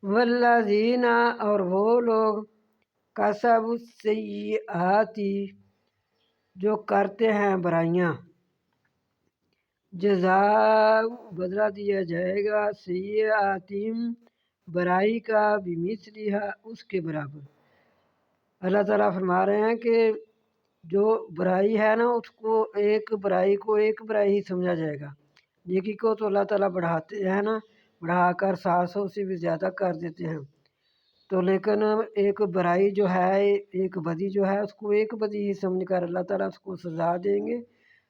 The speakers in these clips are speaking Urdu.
والذین اور وہ لوگ کسبوا السیئات جو کرتے ہیں برائیاں، جزاء بدلہ دیا جائے گا سیئاتم برائی کا بمثلھا اس کے برابر۔ اللہ تعالیٰ فرما رہے ہیں کہ جو برائی ہے نا اس کو ایک برائی ہی سمجھا جائے گا، نیکی کو تو اللہ تعالیٰ بڑھاتے ہیں نا، بڑھا کر 700 سے بھی زیادہ کر دیتے ہیں، تو لیکن ایک برائی جو ہے، ایک بدی جو ہے اس کو ایک بدی ہی سمجھ کر اللہ تعالیٰ اس کو سزا دیں گے۔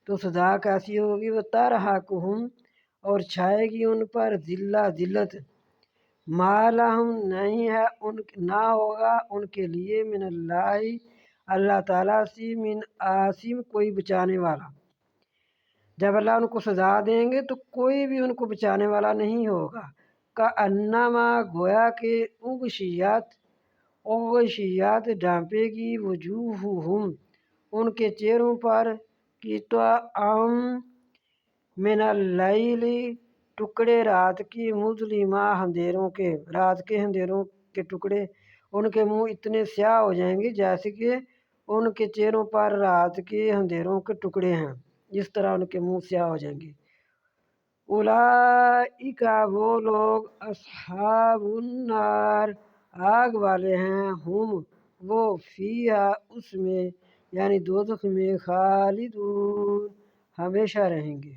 تو سزا کیسی ہوگی؟ وہ ترہقہم اور چھائے گی ان پر ذلت، ما لہم نہیں ہے نہ ہوگا ان کے لیے من اللہ اللہ تعالیٰ سے من عاصم کوئی بچانے والا۔ جب اللہ ان کو سزا دیں گے تو کوئی بھی ان کو بچانے والا نہیں ہوگا۔ کأنما گویا کہ اغشیات ڈھانپے گی وجوہہم ان کے چہروں پر قطعا من اللیل ٹکڑے رات کی، مظلما اندھیروں کے، رات کے اندھیروں کے ٹکڑے، ان کے منہ اتنے سیاہ ہو جائیں گے جیسے کہ ان کے چہروں پر رات کے اندھیروں کے ٹکڑے ہیں، اس طرح ان کے منہ سیاہ ہو جائیں گے۔ اولئک وہ لوگ اصحاب النار آگ والے ہیں، ہم وہ فیہا اس میں یعنی دوزخ میں خالدون ہمیشہ رہیں گے۔